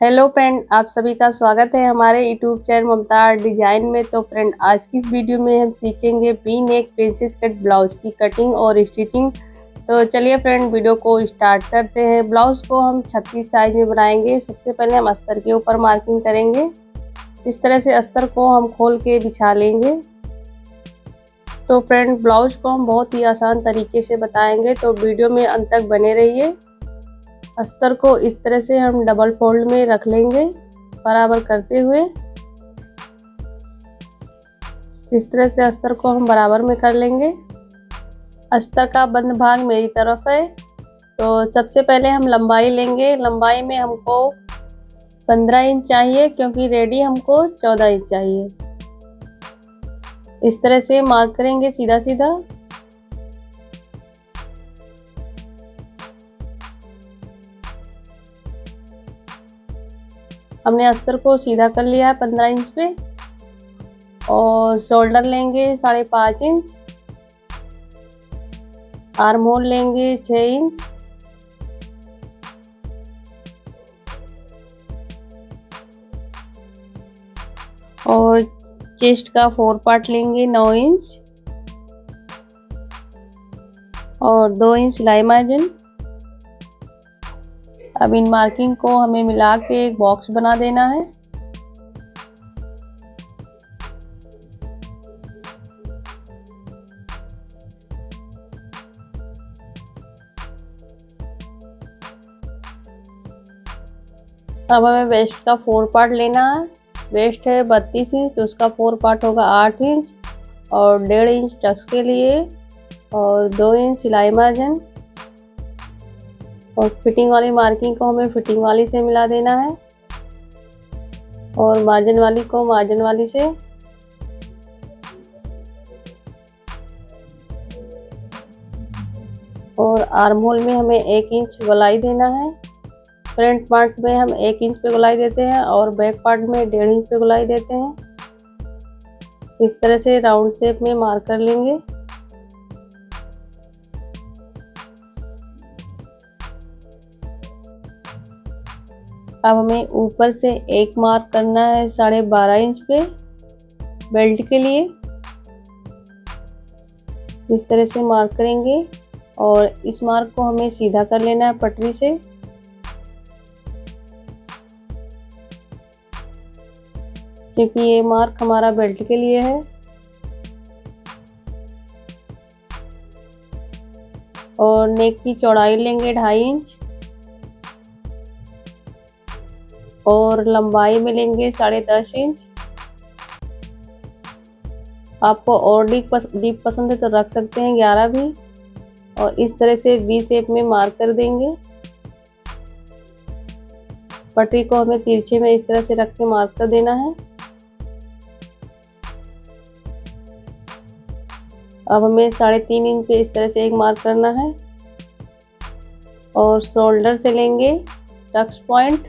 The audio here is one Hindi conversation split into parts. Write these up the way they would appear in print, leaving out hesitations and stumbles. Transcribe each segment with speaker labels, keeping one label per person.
Speaker 1: हेलो फ्रेंड, आप सभी का स्वागत है हमारे यूट्यूब चैनल ममता आर्ट डिजाइन में। तो फ्रेंड, आज की इस वीडियो में हम सीखेंगे V neck princess cut blouse की कटिंग और स्टिचिंग। तो चलिए फ्रेंड, वीडियो को स्टार्ट करते हैं। ब्लाउज को हम 36 साइज में बनाएंगे। सबसे पहले हम अस्तर के ऊपर मार्किंग करेंगे। इस तरह से अस्तर को हम खोल के बिछा लेंगे। तो फ्रेंड, ब्लाउज को हम बहुत ही आसान तरीके से बताएंगे, तो वीडियो में अंत तक बने रहिए। अस्तर को इस तरह से हम डबल फोल्ड में रख लेंगे, बराबर करते हुए। इस तरह से अस्तर को हम बराबर में कर लेंगे। अस्तर का बंद भाग मेरी तरफ है। तो सबसे पहले हम लंबाई लेंगे। लंबाई में हमको 15 इंच चाहिए, क्योंकि रेडी हमको 14 इंच चाहिए। इस तरह से मार्क करेंगे सीधा सीधा। हमने अस्तर को सीधा कर लिया है 15 इंच पे। और शोल्डर लेंगे 5.5 इंच। आर्म होल लेंगे 6 इंच। और चेस्ट का 4 पार्ट लेंगे 9 इंच और 2 इंच सिलाई मार्जिन। अब इन मार्किंग को हमें मिला के एक बॉक्स बना देना है। अब हमें वेस्ट का 4 पार्ट लेना है। वेस्ट है 32 इंच, तो उसका 4 पार्ट होगा 8 इंच और 1.5 इंच टक्स के लिए और 2 इंच सिलाई मार्जिन। और फिटिंग वाली मार्किंग को हमें फिटिंग वाली से मिला देना है और मार्जिन वाली को मार्जिन वाली से। और आर्म होल में हमें 1 इंच गोलाई देना है। फ्रंट पार्ट में हम 1 इंच पे गोलाई देते हैं और बैक पार्ट में 1.5 इंच पे गोलाई देते हैं। इस तरह से राउंड शेप में मार्क कर लेंगे। अब हमें ऊपर से एक मार्क करना है 12.5 इंच पे बेल्ट के लिए। इस तरह से मार्क करेंगे और इस मार्क को हमें सीधा कर लेना है पटरी से। क्योंकि ये मार्क हमारा बेल्ट के लिए है। और नेक की चौड़ाई लेंगे 2.5 इंच और लंबाई में लेंगे 10.5 इंच। आपको और डीप पसंद है तो रख सकते हैं 11 भी। और इस तरह से वी शेप में मार्क कर देंगे। पटरी को हमें तिरछे में इस तरह से रख के मार्क कर देना है। अब हमें 3.5 इंच पे इस तरह से एक मार्क करना है। और शोल्डर से लेंगे टक्स पॉइंट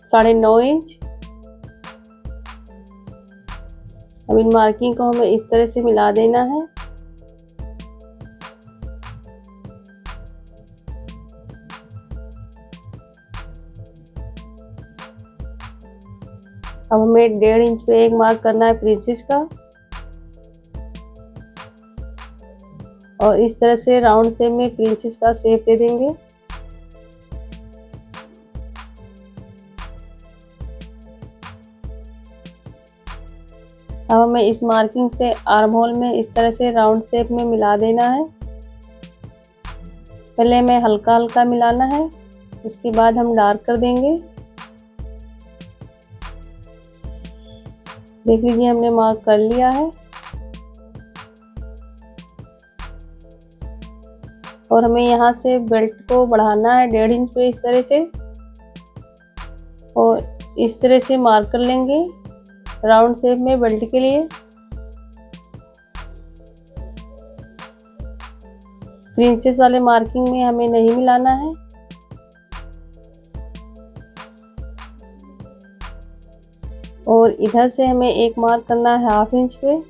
Speaker 1: 9.5 इंच। अब इन मार्किंग को हमें इस तरह से मिला देना है। अब हमें 1.5 इंच पे एक मार्क करना है प्रिंसेस का। और इस तरह से राउंड शेप में प्रिंसेस का शेप दे देंगे। अब हमें इस मार्किंग से आर्म होल में इस तरह से राउंड शेप में मिला देना है। पहले हमें हल्का हल्का मिलाना है, उसके बाद हम डार्क कर देंगे। देख लीजिए, हमने मार्क कर लिया है। और हमें यहाँ से बेल्ट को बढ़ाना है 1.5 इंच पे इस तरह से। और इस तरह से मार्क कर लेंगे राउंड शेप में बेल्ट के लिए। प्रिंसेस वाले मार्किंग में हमें नहीं मिलाना है। और इधर से हमें एक मार्क करना है 1/2 इंच पे।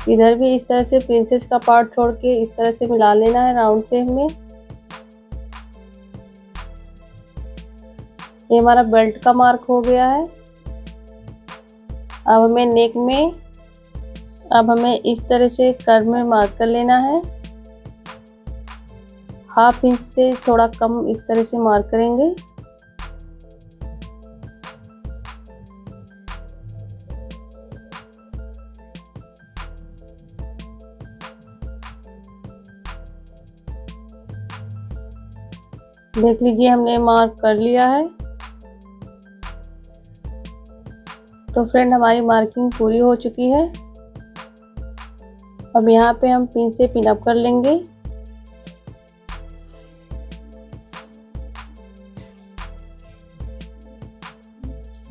Speaker 1: इधर भी इस तरह से प्रिंसेस का पार्ट छोड़ के इस तरह से मिला लेना है राउंड शेप में। ये हमारा बेल्ट का मार्क हो गया है। अब हमें नेक में इस तरह से कर्व में मार्क कर लेना है। 1/2 इंच से थोड़ा कम इस तरह से मार्क करेंगे। देख लीजिए हमने मार्क कर लिया है। तो फ्रेंड हमारी मार्किंग पूरी हो चुकी है। अब यहाँ पे हम पिन से पिन अप कर लेंगे।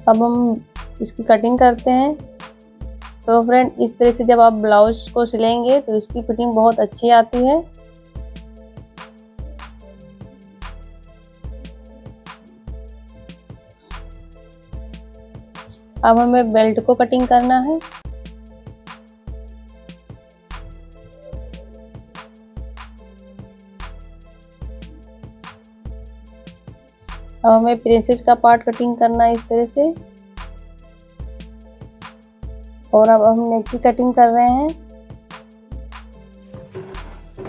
Speaker 1: अब हम इसकी कटिंग करते हैं। तो फ्रेंड इस तरह से जब आप ब्लाउज को सिलेंगे तो इसकी फिटिंग बहुत अच्छी आती है। अब हमें बेल्ट को कटिंग करना है। अब हमें प्रिंसेस का पार्ट कटिंग करना है इस तरह से। और अब हम नेक की कटिंग कर रहे हैं।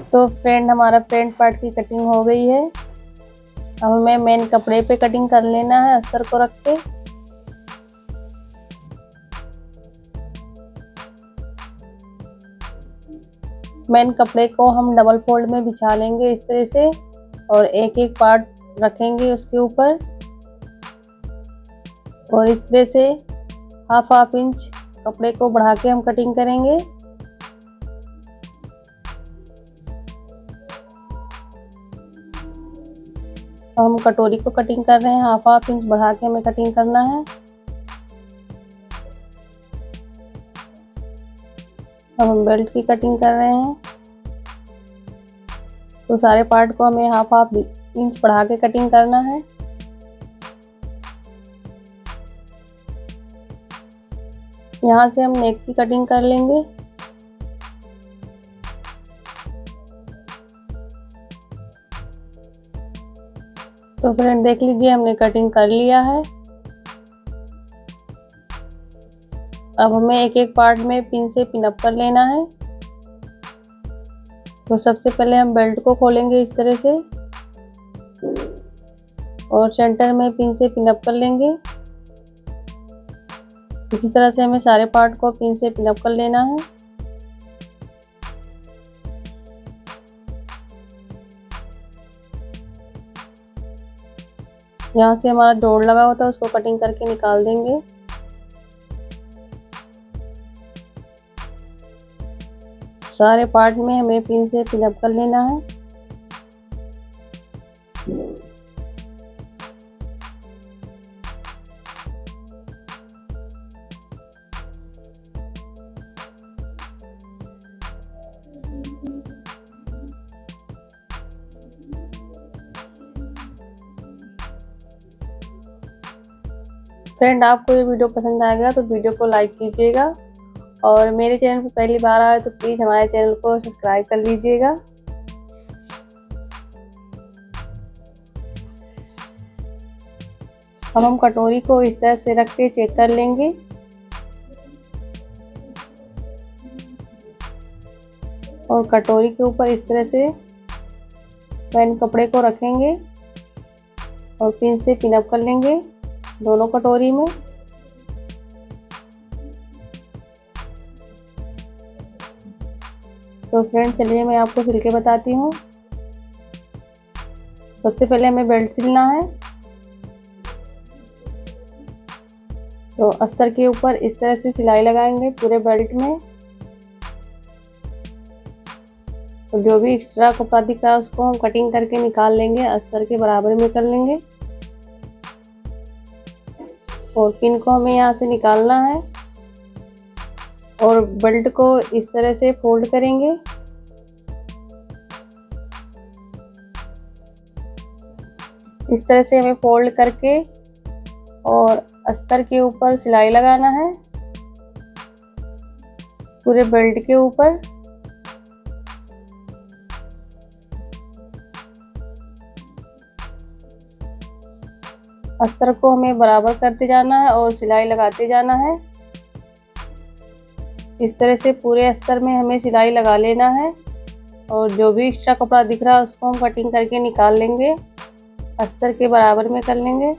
Speaker 1: तो फ्रेंड हमारा फ्रंट पार्ट की कटिंग हो गई है। अब हमें मेन कपड़े पे कटिंग कर लेना है अस्तर को रख के। मेन कपड़े को हम डबल फोल्ड में बिछा लेंगे इस तरह से और एक एक पार्ट रखेंगे उसके ऊपर और इस तरह से 1/2 इंच कपड़े को बढ़ा के हम कटिंग करेंगे। हम कटोरी को कटिंग कर रहे हैं। 1/2 इंच बढ़ा के हमें कटिंग करना है। अब हम बेल्ट की कटिंग कर रहे हैं। तो सारे पार्ट को हमें 1/2 इंच बढ़ा के कटिंग करना है। यहाँ से हम नेक की कटिंग कर लेंगे। तो फ्रेंड देख लीजिए हमने कटिंग कर लिया है। अब हमें एक एक पार्ट में पिन से पिन अप कर लेना है। तो सबसे पहले हम बेल्ट को खोलेंगे इस तरह से और सेंटर में पिन से पिन अप कर लेंगे। इसी तरह से हमें सारे पार्ट को पिन से पिन अप कर लेना है। यहाँ से हमारा जोड़ लगा होता है उसको कटिंग करके निकाल देंगे। सारे पार्ट में हमें पिन से पिन अप कर लेना है। फ्रेंड आपको ये वीडियो पसंद आएगा तो वीडियो को लाइक कीजिएगा और मेरे चैनल पर पहली बार आए तो प्लीज़ हमारे चैनल को सब्सक्राइब कर लीजिएगा। अब हम कटोरी को इस तरह से रख के चेक कर लेंगे। और कटोरी के ऊपर इस तरह से मेन कपड़े को रखेंगे और पिन से पिन अप कर लेंगे दोनों कटोरी में। तो फ्रेंड चलिए मैं आपको सिल के बताती हूँ। सबसे पहले हमें बेल्ट सिलना है। तो अस्तर के ऊपर इस तरह से सिलाई लगाएंगे पूरे बेल्ट में। तो जो भी एक्स्ट्रा कपड़ा दिख रहा है उसको हम कटिंग करके निकाल लेंगे, अस्तर के बराबर में कर लेंगे। और पिन को हमें यहाँ से निकालना है और बेल्ट को इस तरह से फोल्ड करेंगे। इस तरह से हमें फोल्ड करके और अस्तर के ऊपर सिलाई लगाना है पूरे बेल्ट के ऊपर। अस्तर को हमें बराबर करते जाना है और सिलाई लगाते जाना है। इस तरह से पूरे अस्तर में हमें सिलाई लगा लेना है और जो भी एक्स्ट्रा कपड़ा दिख रहा है उसको हम कटिंग करके निकाल लेंगे, अस्तर के बराबर में कर लेंगे।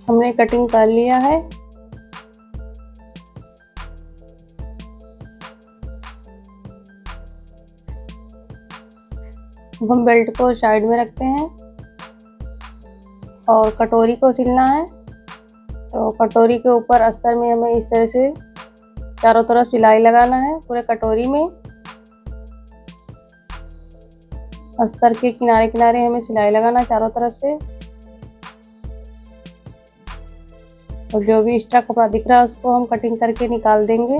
Speaker 1: हमने कटिंग कर लिया है। अब हम बेल्ट को साइड में रखते हैं और कटोरी को सिलना है। तो कटोरी के ऊपर अस्तर में हमें इस तरह से चारों तरफ सिलाई लगाना है पूरे कटोरी में। अस्तर के किनारे किनारे हमें सिलाई लगाना चारों तरफ से और जो भी एक्स्ट्रा कपड़ा दिख रहा है उसको हम कटिंग करके निकाल देंगे।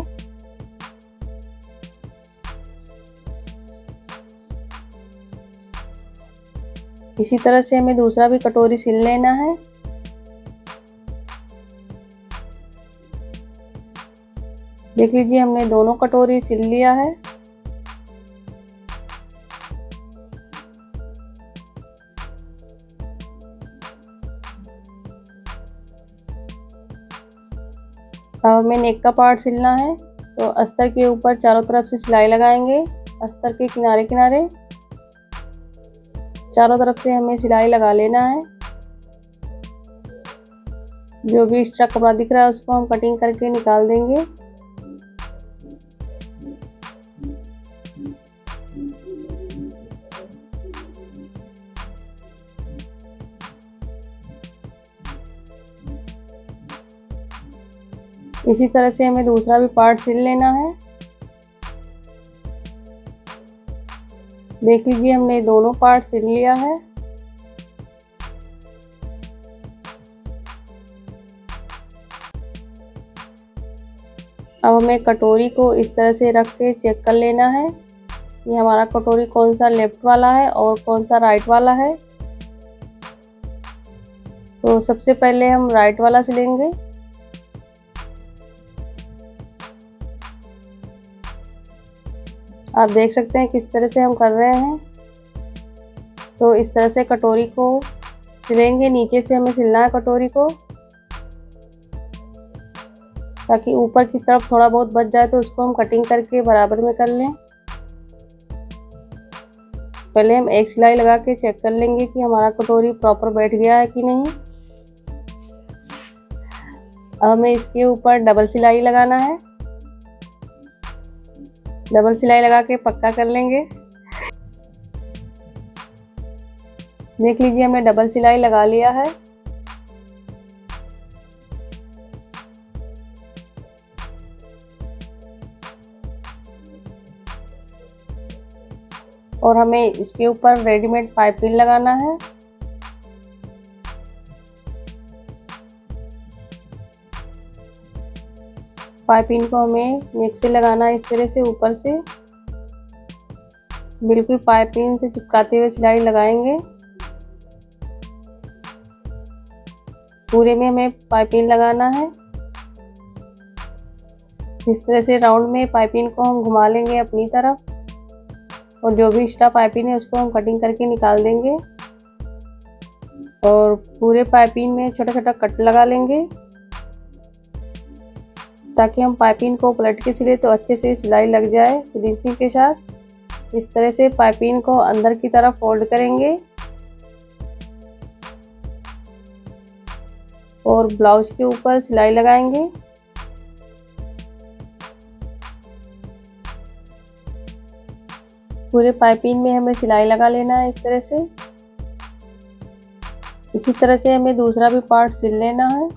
Speaker 1: इसी तरह से हमें दूसरा भी कटोरी सिल लेना है। देख लीजिए हमने दोनों कटोरी सिल लिया है। अब हमें नेक का पार्ट सिलना है। तो अस्तर के ऊपर चारों तरफ से सिलाई लगाएंगे, अस्तर के किनारे किनारे चारों तरफ से हमें सिलाई लगा लेना है। जो भी एक्स्ट्रा कपड़ा दिख रहा है उसको हम कटिंग करके निकाल देंगे। इसी तरह से हमें दूसरा भी पार्ट सिल लेना है। देख लीजिए हमने दोनों पार्ट सिल लिया है। अब हमें कटोरी को इस तरह से रख के चेक कर लेना है कि हमारा कटोरी कौन सा लेफ्ट वाला है और कौन सा राइट वाला है। तो सबसे पहले हम राइट वाला सिलेंगे। आप देख सकते हैं किस तरह से हम कर रहे हैं। तो इस तरह से कटोरी को सिलेंगे, नीचे से हमें सिलना है कटोरी को ताकि ऊपर की तरफ थोड़ा बहुत बच जाए तो उसको हम कटिंग करके बराबर में कर लें। पहले हम एक सिलाई लगा के चेक कर लेंगे कि हमारा कटोरी प्रॉपर बैठ गया है कि नहीं। अब हमें इसके ऊपर डबल सिलाई लगाना है। डबल सिलाई लगा के पक्का कर लेंगे। देख लीजिए हमने डबल सिलाई लगा लिया है। और हमें इसके ऊपर रेडीमेड पाइपिंग लगाना है। पाइपिंग को हमें नेक से लगाना है, इस तरह से ऊपर से बिल्कुल पाइपिंग से चिपकाते हुए सिलाई लगाएंगे। पूरे में हमें पाइपिंग लगाना है। इस तरह से राउंड में पाइपिंग को हम घुमा लेंगे अपनी तरफ और जो भी एक्स्ट्रा पाइपिंग है उसको हम कटिंग करके निकाल देंगे और पूरे पाइपिंग में छोटा छोटा कट लगा लेंगे ताकि हम पाइपिंग को पलट के सिले तो अच्छे से सिलाई लग जाए फिनिशिंग के साथ। इस तरह से पाइपिंग को अंदर की तरफ फोल्ड करेंगे और ब्लाउज के ऊपर सिलाई लगाएंगे। पूरे पाइपिंग में हमें सिलाई लगा लेना है इस तरह से। इसी तरह से हमें दूसरा भी पार्ट सिल लेना है।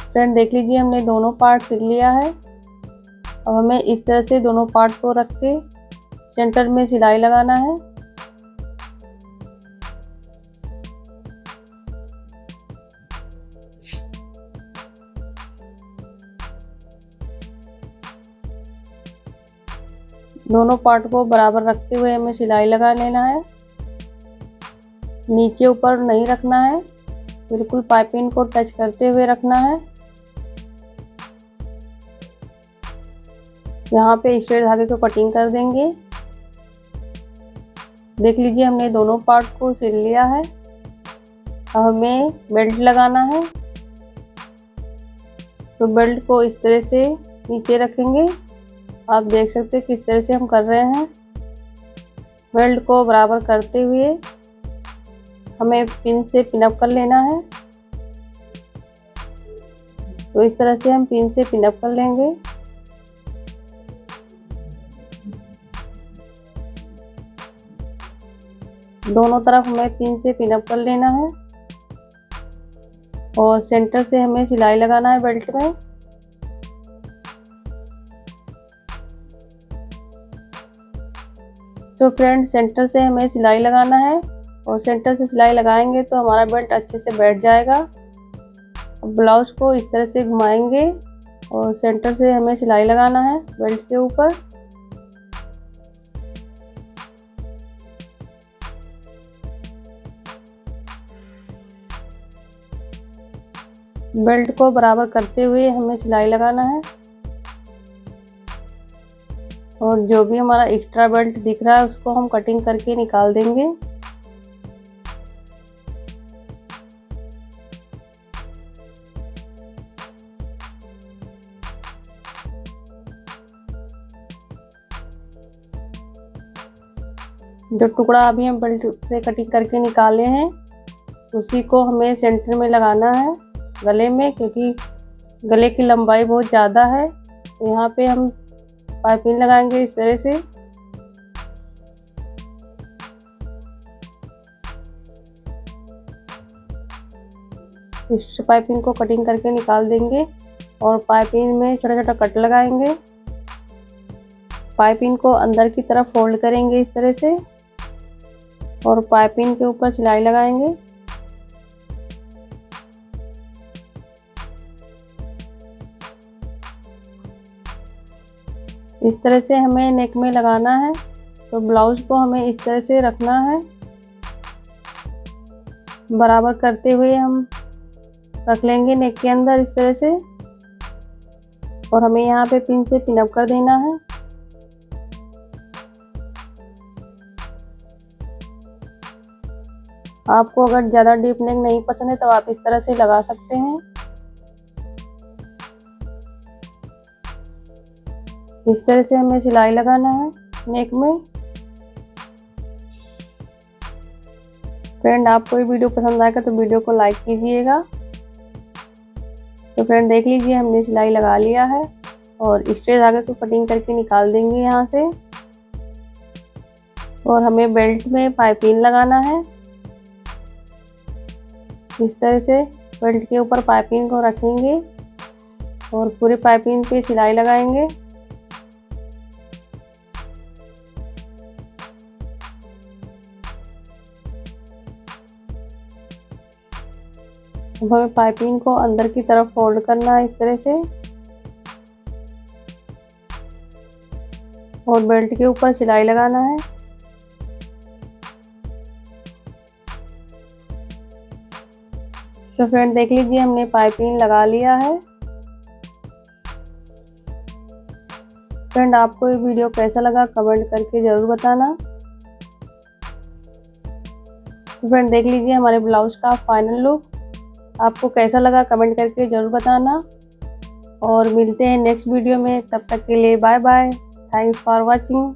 Speaker 1: फ्रेंड देख लीजिए हमने दोनों पार्ट सिल लिया है। अब हमें इस तरह से दोनों पार्ट को रख के सेंटर में सिलाई लगाना है। दोनों पार्ट को बराबर रखते हुए हमें सिलाई लगा लेना है। नीचे ऊपर नहीं रखना है, बिल्कुल पाइपिंग को टच करते हुए रखना है। यहाँ पे स्ट्रेट धागे को कटिंग कर देंगे। देख लीजिए हमने दोनों पार्ट को सिल लिया है। अब हमें बेल्ट लगाना है, तो बेल्ट को इस तरह से नीचे रखेंगे। आप देख सकते हैं किस तरह से हम कर रहे हैं। बेल्ट को बराबर करते हुए हमें पिन से पिनअप कर लेना है। तो इस तरह से हम पिन से पिनअप कर लेंगे। दोनों तरफ हमें पिन से पिनअप कर लेना है और सेंटर से हमें सिलाई लगाना है बेल्ट में। तो फ्रेंड सेंटर से हमें सिलाई लगाना है और सेंटर से सिलाई लगाएंगे तो हमारा बेल्ट अच्छे से बैठ जाएगा। ब्लाउज को इस तरह से घुमाएंगे और सेंटर से हमें सिलाई लगाना है बेल्ट के ऊपर। बेल्ट को बराबर करते हुए हमें सिलाई लगाना है और जो भी हमारा एक्स्ट्रा बेल्ट दिख रहा है उसको हम कटिंग करके निकाल देंगे। जो टुकड़ा अभी हम बेल्ट से कटिंग करके निकाले हैं उसी को हमें सेंटर में लगाना है गले में, क्योंकि गले की लंबाई बहुत ज़्यादा है। तो यहाँ पे हम पाइपिंग लगाएंगे इस तरह से। इस पाइपिंग को कटिंग करके निकाल देंगे और पाइपिंग में छोटा छोटा कट लगाएंगे। पाइपिंग को अंदर की तरफ फोल्ड करेंगे इस तरह से और पाइपिंग के ऊपर सिलाई लगाएंगे। इस तरह से हमें नेक में लगाना है। तो ब्लाउज को हमें इस तरह से रखना है, बराबर करते हुए हम रख लेंगे नेक के अंदर इस तरह से और हमें यहाँ पे पिन से पिनअप कर देना है। आपको अगर ज़्यादा डीप नेक नहीं पसंद है तो आप इस तरह से लगा सकते हैं। इस तरह से हमें सिलाई लगाना है नेक में। फ्रेंड आपको ये वीडियो पसंद आएगा तो वीडियो को लाइक कीजिएगा। तो फ्रेंड देख लीजिए हमने सिलाई लगा लिया है और स्ट्रेट धागे को कटिंग करके निकाल देंगे यहाँ से और हमें बेल्ट में पाइपिंग लगाना है। इस तरह से बेल्ट के ऊपर पाइपिंग को रखेंगे और पूरे पाइपिंग पे सिलाई लगाएंगे। अब हमें पाइपिंग को अंदर की तरफ फोल्ड करना है इस तरह से और बेल्ट के ऊपर सिलाई लगाना है। तो फ्रेंड देख लीजिए हमने पाइपिंग लगा लिया है। फ्रेंड आपको ये वीडियो कैसा लगा कमेंट करके ज़रूर बताना। तो फ्रेंड देख लीजिए हमारे ब्लाउज का फाइनल लुक। आपको कैसा लगा कमेंट करके ज़रूर बताना और मिलते हैं नेक्स्ट वीडियो में। तब तक के लिए bye bye. Thanks for watching.